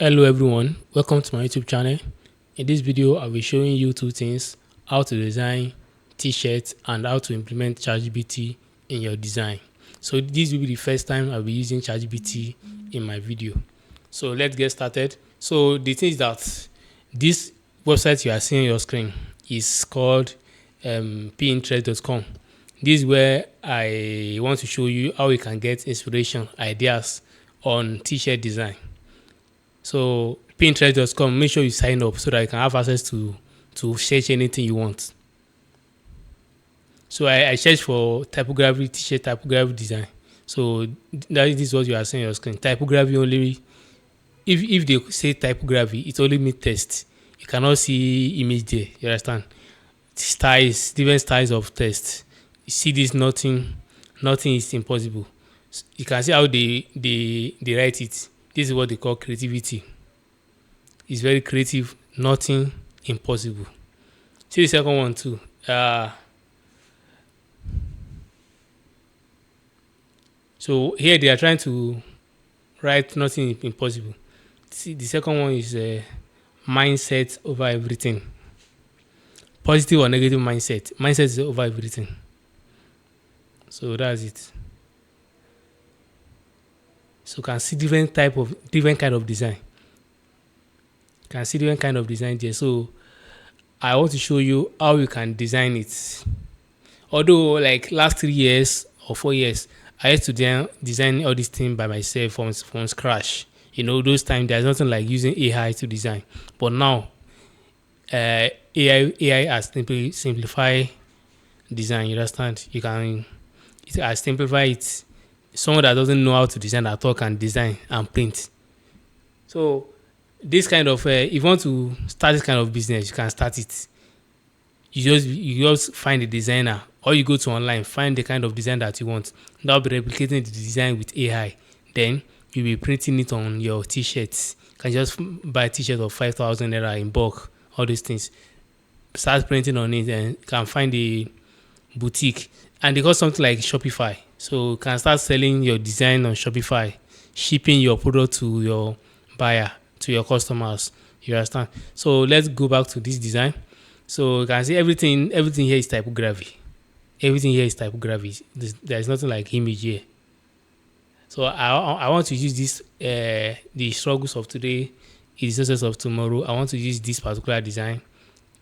Hello everyone, welcome to my YouTube channel. In this video, I'll be showing you two things: how to design t-shirts and how to implement ChatGPT in your design. So this will be the first time I'll be using ChatGPT in my video. So let's get started. So the thing is that this website you are seeing on your screen is called pinterest.com. This is where I want to show you how you can get inspiration, ideas on t-shirt design. So Pinterest.com, make sure you sign up so that you can have access to search anything you want. So I search for typography, t-shirt typography design. So that is what you are seeing on your screen. Typography only. If they say typography, it only means text. You cannot see image there. You understand? Styles, different styles of text. You see this, nothing is impossible. You can see how they write it. This is what they call creativity. It's very creative, nothing impossible. See the second one too. So here they are trying to write nothing impossible. See, the second one is mindset over everything. Positive or negative mindset. Mindset is over everything. So that's it. So you can see different kind of design. You can see different kind of design there. So I want to show you how you can design it. Although like last 3 years or 4 years, I used to design all these things by myself from scratch. You know, those times there's nothing like using AI to design. But now, AI has simplified design. You understand? It has simplified it. Someone that doesn't know how to design at all can design and print. So this kind of if you want to start this kind of business, you can start it. You just find a designer, or you go to online, find the kind of design that you want. Now be replicating the design with AI. Then you'll be printing it on your t-shirts. You can just buy a t-shirt of 5,000 naira in bulk. All these things. Start printing on it, and you can find a boutique. And they got something like Shopify. So you can start selling your design on Shopify, shipping your product to your buyer, to your customers. You understand? So let's go back to this design. So you can see everything here is typography. Everything here is typography. There's nothing like image here. So I want to use this, the struggles of today is the success of tomorrow. I want to use this particular design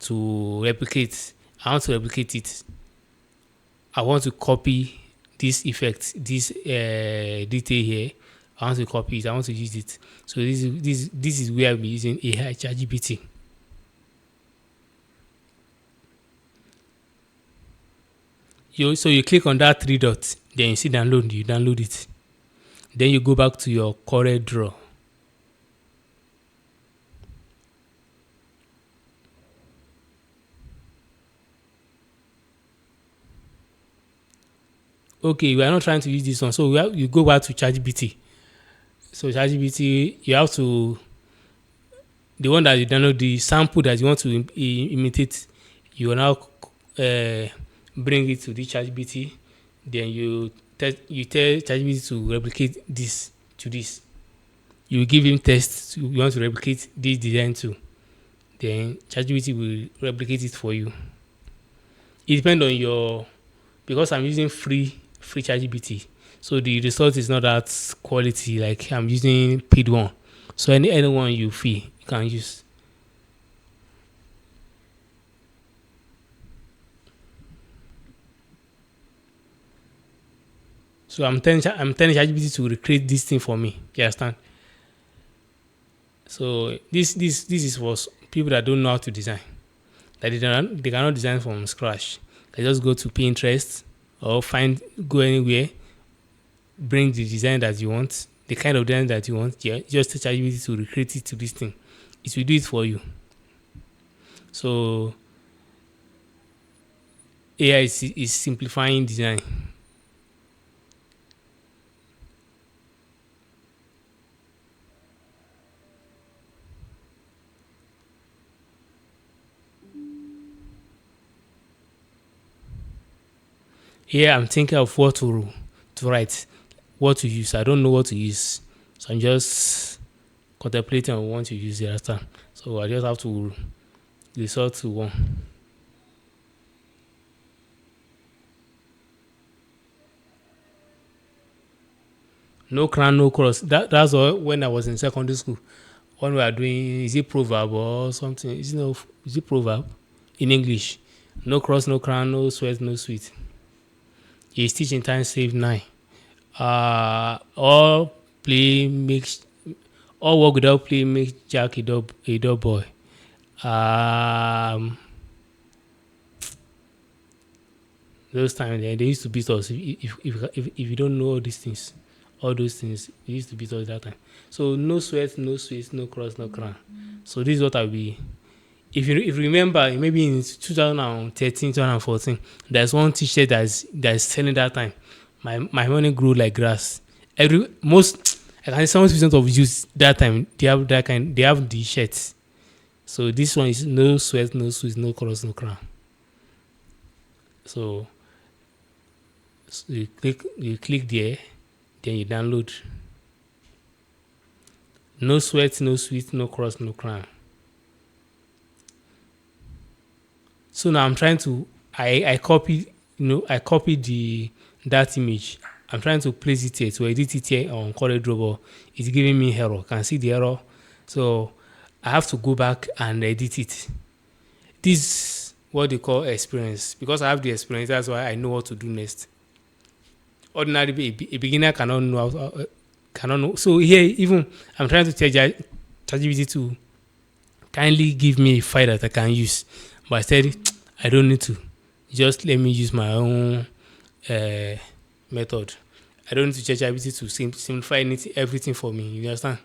to replicate. I want to replicate it. I want to copy this effect, this detail here. I want to copy it. I want to use it. So this is where I'll be using AI ChatGPT. So you click on that 3 dots, then you see download. You download it. Then you go back to your CorelDRAW. Okay, we are not trying to use this one, so you go back to ChatGPT. So ChatGPT, you have to, the one that you download, the sample that you want to imitate, you will now bring it to the ChatGPT. Then you tell ChatGPT to replicate this to this. You give him tests. You want to replicate this design too. Then ChatGPT will replicate it for you. It depends on your, because I'm using free ChatGPT, so the result is not that quality like I'm using paid one. So anyone you feel you can use. So I'm telling ChatGPT to recreate this thing for me. You understand? So this is for people that don't know how to design. That they cannot design from scratch. They just go to Pinterest or go anywhere, bring the design that you want, the kind of design that you want. Yeah, just tell ChatGPT to recreate it to this thing. It will do it for you. So AI is simplifying design. Here I'm thinking of what to write, what to use. I don't know what to use, so I'm just contemplating on what to use the other time. So I just have to resort to one. No crown, no cross. That's all when I was in secondary school. When we are doing, is it proverb or something? Is it proverb in English? No cross, no crown, no sweat, no sweet. His teaching time save 9. All play makes all work without play makes Jack a dull boy. Um, those times they used to beat us if you don't know all these things, all those things they used to beat us that time. So no sweat, no sweat, no cross, no crown. So this is what I'll be. If you remember, maybe in 2013, 2014, there's one teacher that's telling that time, my money grew like grass. Every most I can say 70% of youth that time they have that kind they have the shirts. So this one is no sweat, no sweat, no cross, no crown. So, you click there, then you download. No sweat, no sweet, no cross, no crown. So now I'm trying to I copy I copied that image. I'm trying to place it here to edit it here on CorelDRAW. It's giving me error. Can see the error. So I have to go back and edit it. This is what they call experience. Because I have the experience, that's why I know what to do next. Ordinarily, a beginner cannot know cannot know. So here, even I'm trying to tell ChatGPT to kindly give me a file that I can use. But I said, I don't need to. Just let me use my own method. I don't need to change ChatGPT to simplify everything for me. You understand?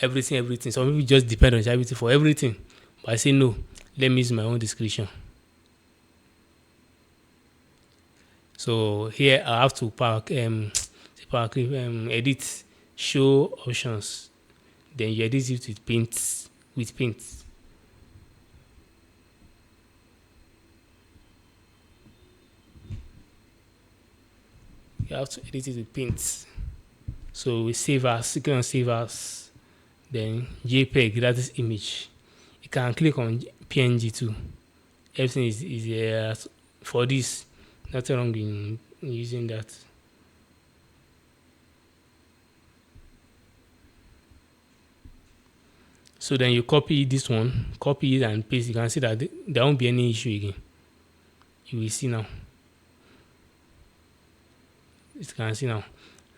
Everything. Some people just depend on ChatGPT for everything. But I say no. Let me use my own discretion. So here I have to edit show options. Then you edit it with paint. You have to edit it with paint. So we save as, you can save as, then JPEG, that is image. You can click on PNG too. Everything is for this. Nothing wrong in using that. So then you copy this one, copy it and paste. You can see that there won't be any issue again. You will see now. You can see now.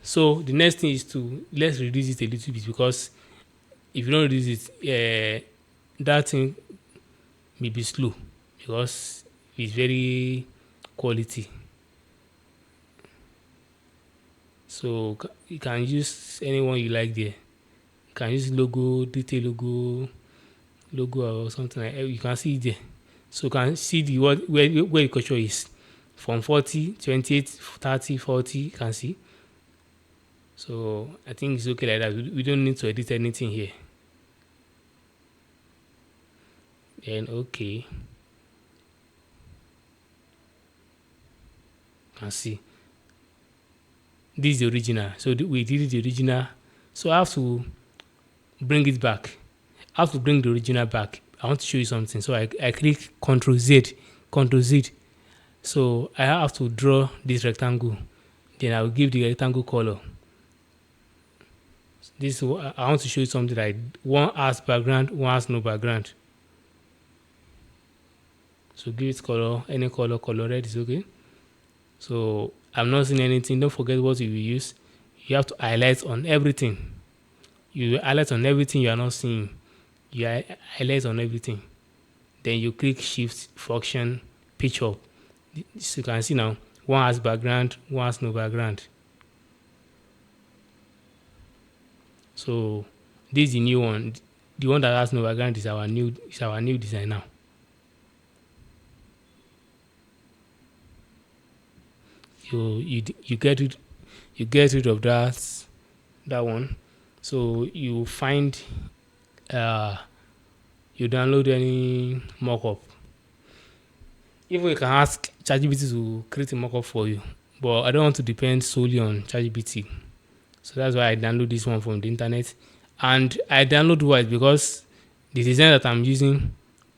So the next thing is let's reduce it a little bit, because if you don't reduce it, that thing may be slow because it's very quality. So you can use anyone you like there. You can use logo, detail logo or something like that. You can see it there. So you can see where the culture is. From 40, 28, 30, 40, you can see. So I think it's okay like that. We don't need to edit anything here. Then okay. You can see. This is the original. So we did the original. So I have to bring it back. I have to bring the original back. I want to show you something. So I click Ctrl Z. So I have to draw this rectangle. Then I will give the rectangle color. This I want to show you something like one has background, one has no background. So give it color, any color red is okay. So I'm not seeing anything. Don't forget what you will use. You have to highlight on everything. You highlight on everything you are not seeing. You highlight on everything. Then you click Shift function, pitch up. So you can see now, one has background, one has no background. So this is the new one. The one that has no background is our new design now. You get rid of that one. So you find you download any mockup. Even you can ask ChatGPT to create a mockup for you, but I don't want to depend solely on ChatGPT. So that's why I download this one from the internet. And I download white because the design that I'm using,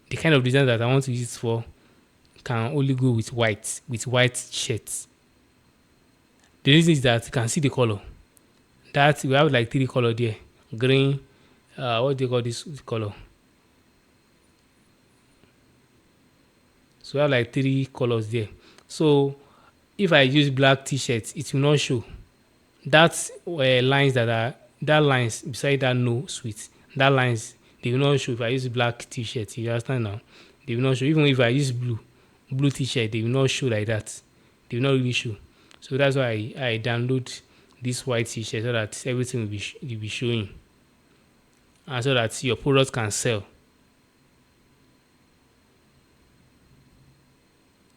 the kind of design that I want to use it for, can only go with white shirts. The reason is that you can see the color. That we have like three color there. Green, what do you call this color? So we have like three colors there. So if I use black t-shirt, it will not show. That's lines that lines beside that no sweet. That lines, they will not show if I use black t-shirt. You understand now? They will not show. Even if I use blue t-shirt, they will not show like that. They will not really show. So that's why I download this white t-shirt so that everything will be showing, and so that your product can sell.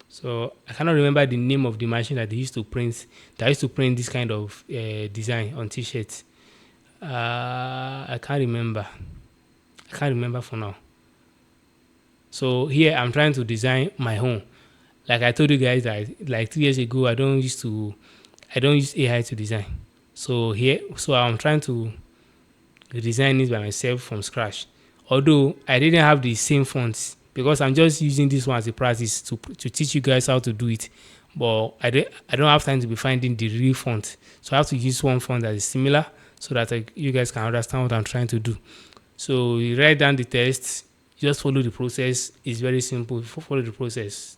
So I cannot remember the name of the machine that they used to print. That used to print this kind of design on t-shirts. I can't remember. I can't remember for now. So here I'm trying to design my own. Like I told you guys that like 3 years ago I don't use AI to design. So I'm trying to design it by myself from scratch. Although I didn't have the same fonts because I'm just using this one as a practice to teach you guys how to do it. But I don't have time to be finding the real font. So I have to use one font that is similar so that you guys can understand what I'm trying to do. So you write down the text, just follow the process. It's very simple. Follow the process.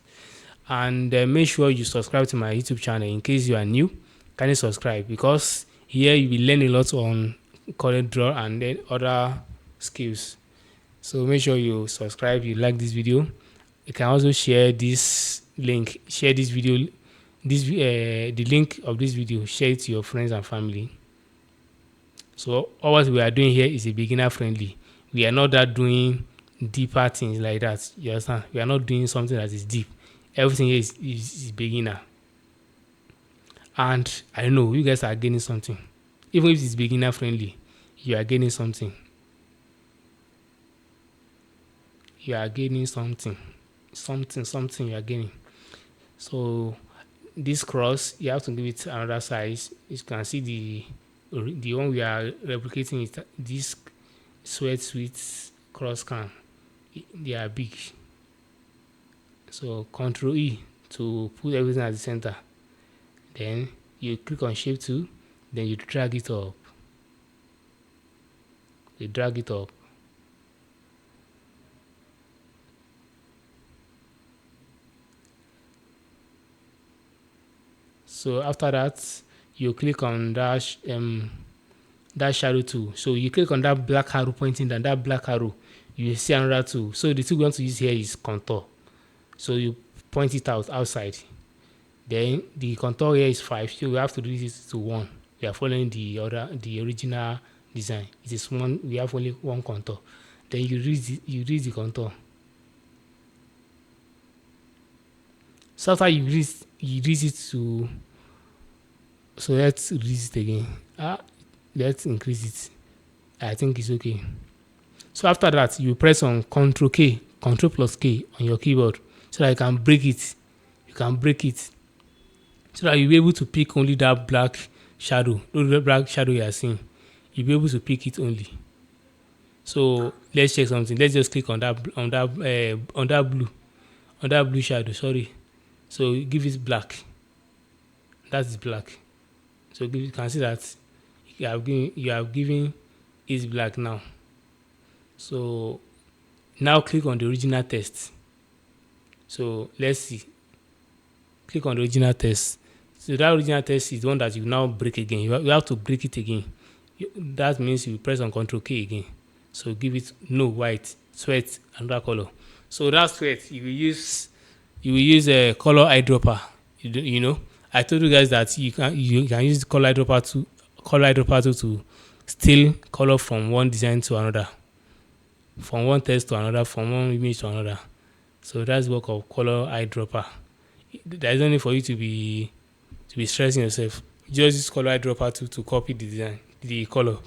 And make sure you subscribe to my YouTube channel in case you are new. Can you subscribe? Because here you will learn a lot on CorelDRAW and then other skills. So make sure you subscribe, you like this video. You can also share this link, share this video, the link of this video, share it to your friends and family. So all what we are doing here is a beginner friendly. We are not that doing deeper things like that. You understand? We are not doing something that is deep. Everything here is beginner. And I know you guys are gaining something. Even if it's beginner friendly, you are gaining something. You are gaining something. Something you are gaining. So this cross, you have to give it another size. You can see the one we are replicating is this sweet cross can. They are big. So Ctrl E to put everything at the center. Then you click on shape 2, then you drag it up. You drag it up. So after that, you click on that shadow tool. So you click on that black arrow pointing down, that black arrow, you see another tool. So the tool we want to use here is contour. So you point it outside. Then the contour here is 5, so we have to reduce it to 1. We are following the original design. It is 1. We have only 1 contour. Then you reduce the contour. So after you reduce it to, so let's reduce it again. Let's increase it. I think it's okay. So after that, you press on Ctrl plus K on your keyboard so that you can break it. You can break it so that you'll be able to pick only that black shadow. The black shadow you are seeing, you'll be able to pick it only. So let's check something. Let's just click on that blue shadow. Sorry. So give it black. That is black. So you can see that you have given it black now. So now click on the original text. So let's see. Click on the original text. So that original text is the one that you now break again. You have to break it again. That means you press on Ctrl K again. So give it no white, sweat, another color. So that sweat you will use a color eyedropper. You know, I told you guys that you can use the color eyedropper to steal color from one design to another, from one text to another, from one image to another. So that's work of color eyedropper. There is only for you to be stressing yourself. Just use color eyedropper to copy the design, the color.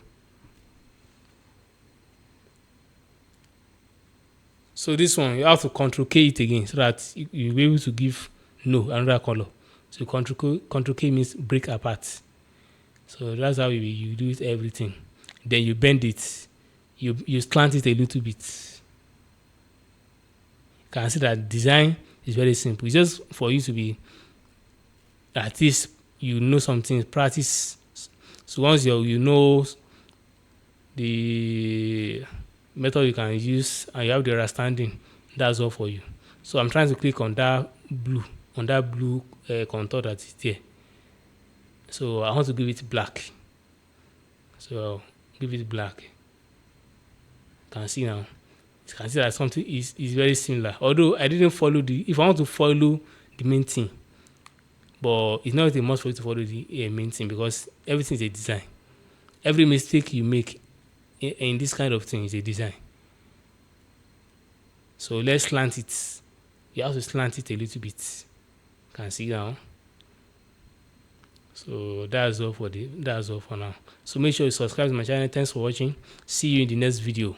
So this one you have to Ctrl K it again so that you'll be able to give no another color. So Ctrl K means break apart. So that's how you do it everything. then you bend it, you slant it a little bit. You can see that design is very simple. It's just for you to be, at least you know something, practice. So once you know the method you can use and you have the understanding, that's all for you. So I'm trying to click on that blue contour that is there. So I want to give it black. So I'll give it black. You can see now. You can see that something is very similar. Although I didn't follow if I want to follow the main thing, but it's not a must for you to follow the main thing, because everything is a design. Every mistake you make in this kind of thing is a design. So let's slant it. You have to slant it a little bit. You can see now. So that's all for now. So make sure you subscribe to my channel. Thanks for watching. See you in the next video.